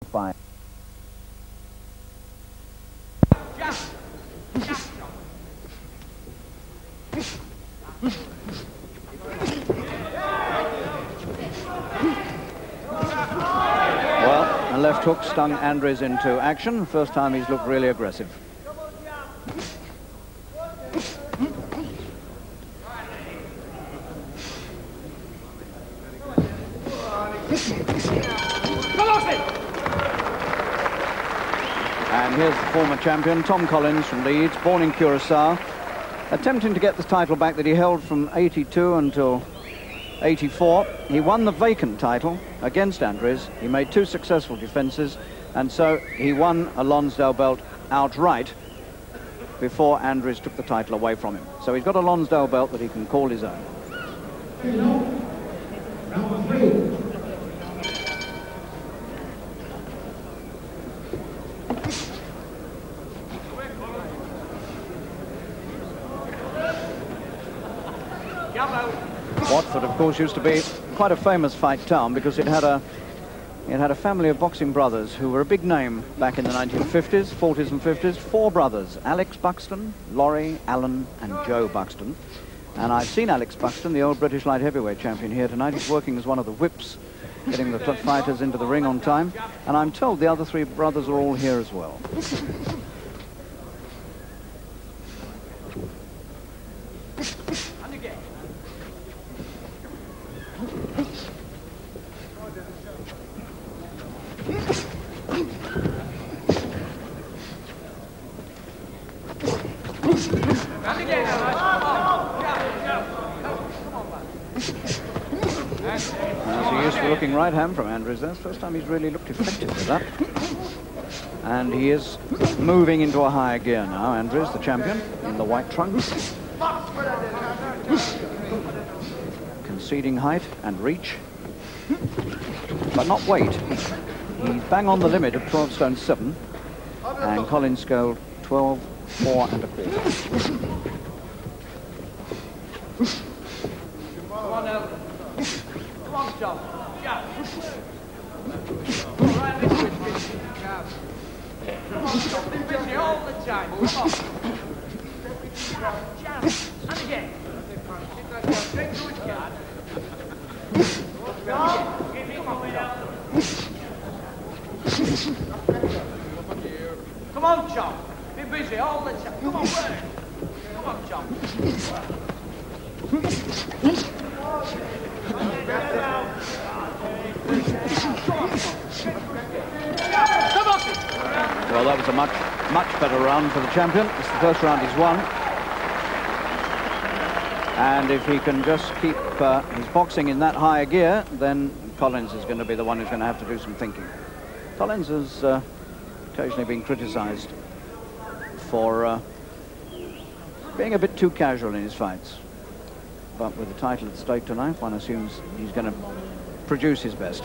5. Well, a left hook stung Andries into action. First time he's looked really aggressive. And here's the former champion, Tom Collins from Leeds, born in Curacao, attempting to get the title back that he held from 82 until 84. He won the vacant title against Andries. He made 2 successful defences, and so he won a Lonsdale belt outright before Andries took the title away from him. So he's got a Lonsdale belt that he can call his own. Round 3. Watford, of course, used to be quite a famous fight town because it had a family of boxing brothers who were a big name back in the 1950s, 40s and 50s. 4 brothers, Alex Buxton, Laurie, Alan and Joe Buxton. And I've seen Alex Buxton, the old British light heavyweight champion, here tonight. He's working as one of the whips, getting the fighters into the ring on time. And I'm told the other 3 brothers are all here as well. That's a useful looking right hand from Andries. That's the first time he's really looked effective with that. And he is moving into a higher gear now, Andries, the champion, in the white trunks. Conceding height and reach, but not weight. He's bang on the limit of 12 stone 7, and Collins scored 12, 4 and a quarter. Come on now. Come on, John. Jab. Right, jab. Come on, John. Be busy all the time. Come on. Jab. And again. Straight to his guard. Give him up. Come on, John. Be busy all the time. Come on, work. Come on, John. Well, that was a much better round for the champion. It's the first round he's won. And if he can just keep his boxing in that higher gear, then Collins is going to be the one who's going to have to do some thinking. Collins has occasionally been criticised for being a bit too casual in his fights. But with the title at stake tonight, one assumes he's going to produce his best.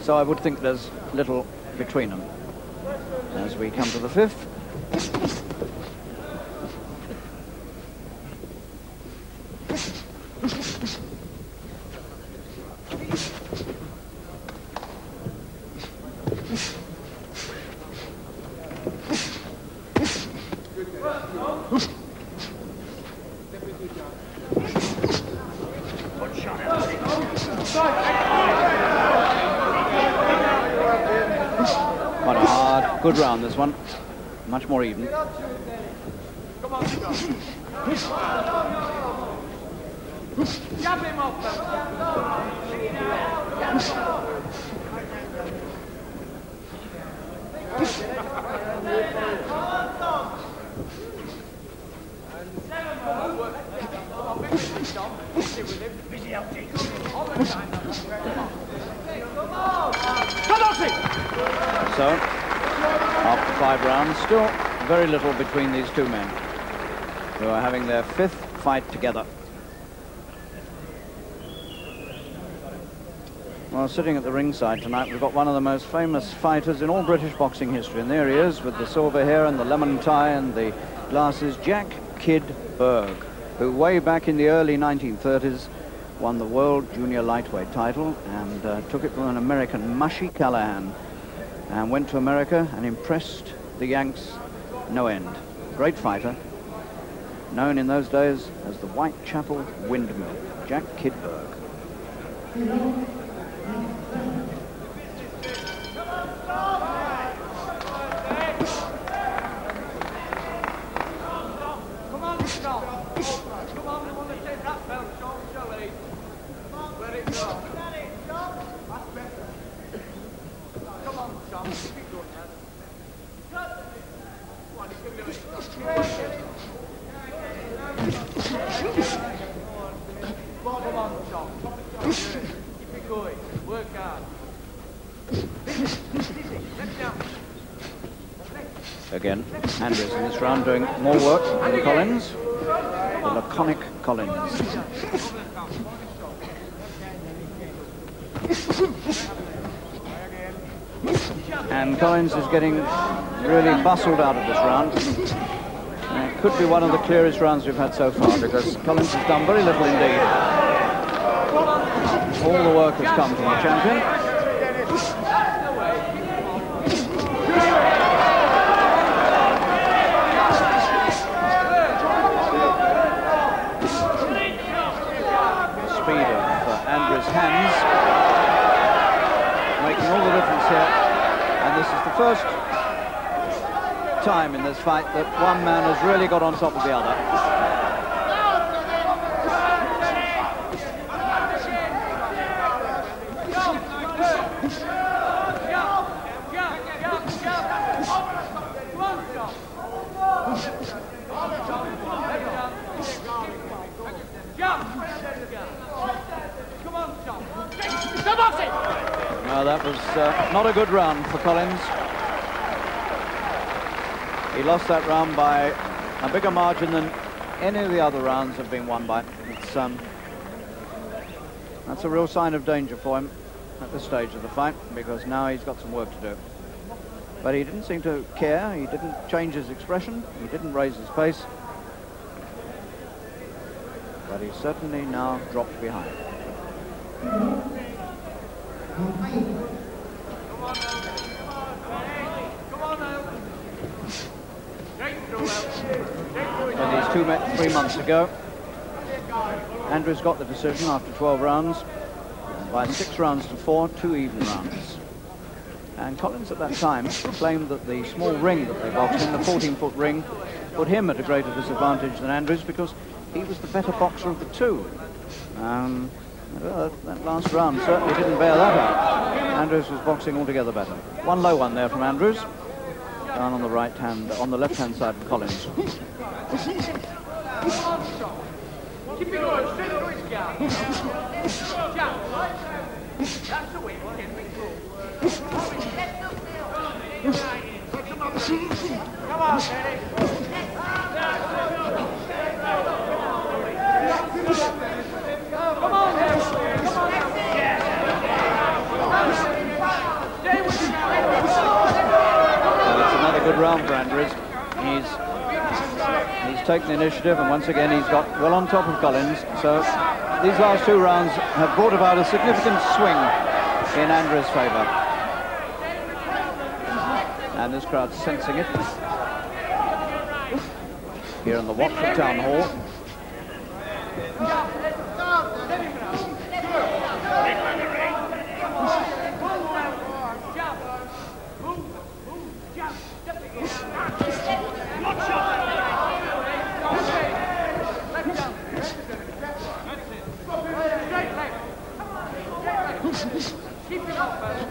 So I would think there's little between them as we come to the 5th. Quite a hard, good round, this one. Much more even. Come on, John. Jab him off. So, after 5 rounds, still very little between these 2 men who are having their 5th fight together. Well, sitting at the ringside tonight, we've got one of the most famous fighters in all British boxing history, and there he is with the silver hair and the lemon tie and the glasses, Jack Kid Berg, who way back in the early 1930s won the World Junior Lightweight title and took it from an American, Mushy Callahan, and went to America and impressed the Yanks no end. Great fighter, known in those days as the Whitechapel Windmill, Jack Kid Berg. Again, Andries in this round doing more work than Collins, the laconic Collins. And Collins is getting really bustled out of this round. And it could be one of the clearest rounds we've had so far, because Collins has done very little indeed. All the work has come from the champion. Speed of Andries' hands making all the difference here, and this is the first time in this fight that one man has really got on top of the other. No, that was not a good round for Collins. He lost that round by a bigger margin than any of the other rounds have been won by. That's a real sign of danger for him at this stage of the fight, because now he's got some work to do. But he didn't seem to care. He didn't change his expression. He didn't raise his pace. But he certainly now dropped behind. And these 3 months ago, Andries got the decision after 12 rounds, by 6 rounds to 4, 2 even rounds. And Collins at that time claimed that the small ring that they boxed in, the 14-foot ring, put him at a greater disadvantage than Andries because he was the better boxer of the two. That last round certainly didn't bear that out. Andries was boxing altogether better. One low one there from Andries, down on the right hand, on the left-hand side of Collins. Keep it going, straight to his guard. Jump. That's the way we'll get me through. Come on, Teddy. Come on, Teddy. Stay with him now. That's another good round for Andries. He's taken the initiative, and once again he's got well on top of Collins. So these last 2 rounds have brought about a significant swing in Andries' favour. And this crowd's sensing it here in the Watford Town Hall.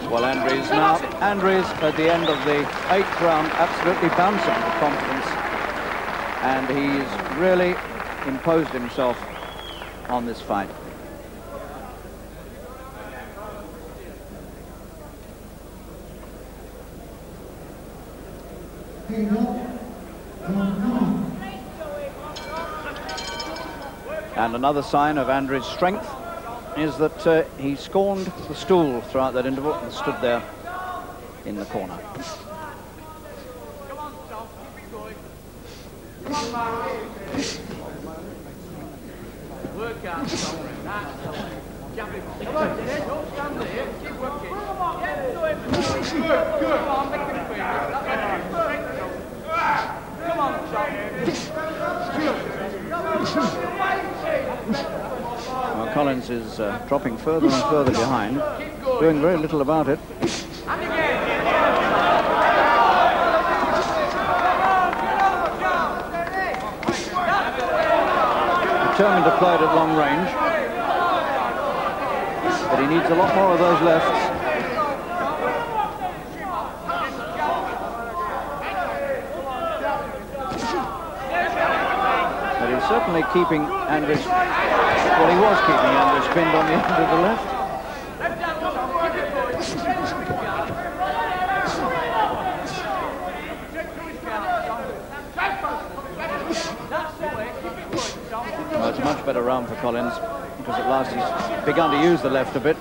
Well, Andries at the end of the 8th round absolutely bouncing with confidence, and he's really imposed himself on this fight. And another sign of Andries' strength is that he scorned the stool throughout that interval and stood there in the corner. Come on, Tom, keep it going. Come on, Barry. Work out, Tom. That's the way. Jab him. Come on, Dennis. Don't stand there. Keep working. Come on, get into him. Good. Come on, make him famous. That's right. Come on, Tom. Well, Collins is dropping further and further behind, doing very little about it. And again. Determined to play it at long range, but he needs a lot more of those lefts. But he's certainly keeping Andries, well, he was keeping Andries pinned on the end of the left. Well, it's a much better round for Collins, because at last he's begun to use the left a bit.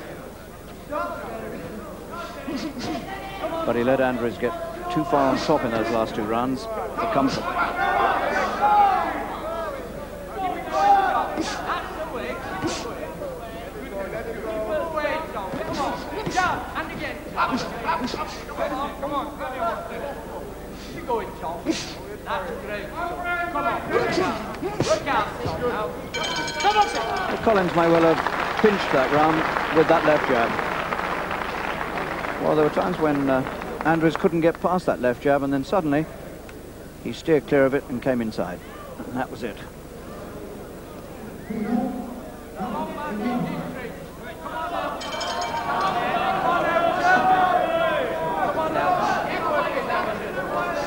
But he let Andries get too far on top in those last two rounds for comfort. Come on. Keep going, Tom. That's great. Come on, work out, Tom, now. Come on, Well, Collins may well have pinched that round with that left jab. Well, there were times when Andries couldn't get past that left jab, and then suddenly he steered clear of it and came inside. And that was it.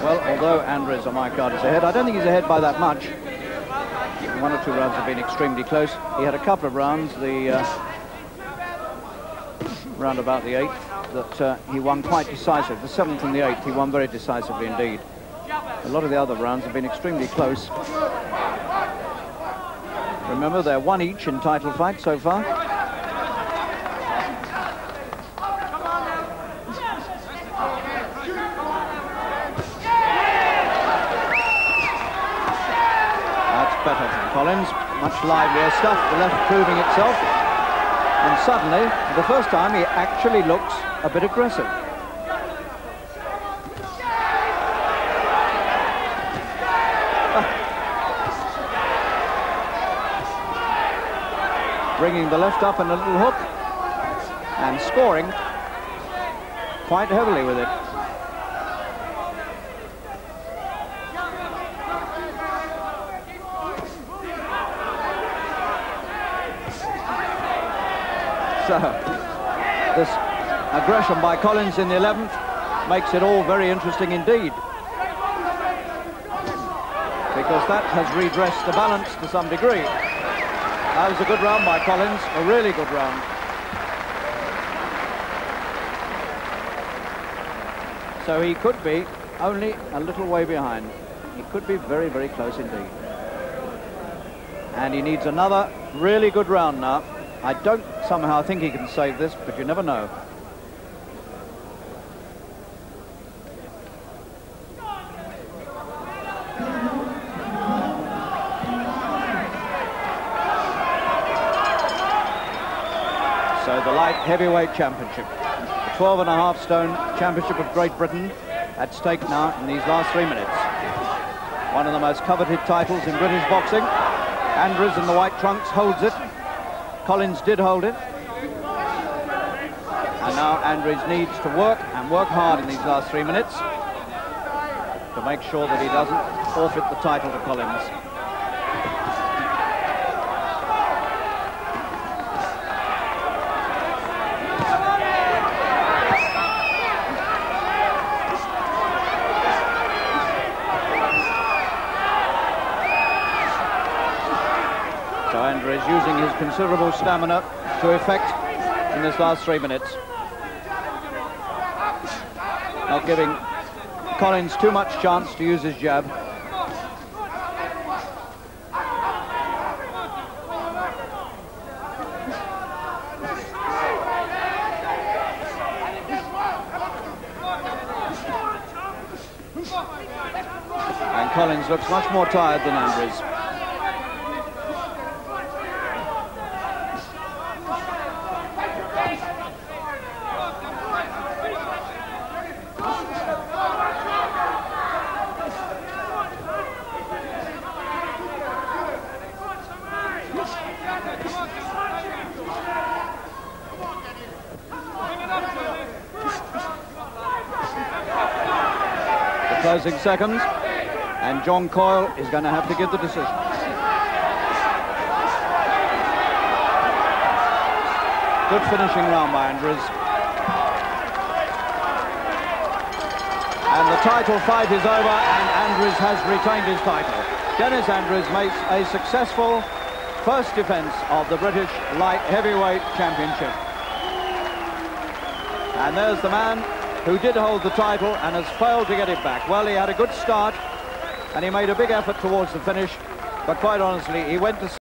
Well, although Andries on my card is ahead, I don't think he's ahead by that much. One or two rounds have been extremely close. He had a couple of rounds, the round about the 8th, that he won quite decisive. The 7th and the 8th, he won very decisively indeed. A lot of the other rounds have been extremely close. Remember, they're one each in title fights so far. Better from Collins, much livelier stuff, the left proving itself, and suddenly, for the first time, he actually looks a bit aggressive. Bringing the left up and a little hook, and scoring quite heavily with it. So, this aggression by Collins in the 11th makes it all very interesting indeed. Because that has redressed the balance to some degree. That was a good round by Collins, a really good round. So he could be only a little way behind. He could be very, very close indeed. And he needs another really good round now. I don't somehow think he can save this, but you never know. So the light heavyweight championship, the 12.5 stone championship of Great Britain, at stake now in these last 3 minutes. One of the most coveted titles in British boxing. Andries in the white trunks holds it. Collins did hold it. And now Andries needs to work, and work hard in these last 3 minutes, to make sure that he doesn't forfeit the title to Collins. So Andries using his considerable stamina to effect in this last 3 minutes. Not giving Collins too much chance to use his jab. And Collins looks much more tired than Andries. closing seconds, and John Coyle is going to have to give the decision. Good finishing round by Andries. And the title fight is over, and Andries has retained his title. Dennis Andries makes a successful first defence of the British Light Heavyweight Championship. And there's the man who did hold the title and has failed to get it back. Well, he had a good start, and he made a big effort towards the finish, but quite honestly, he went to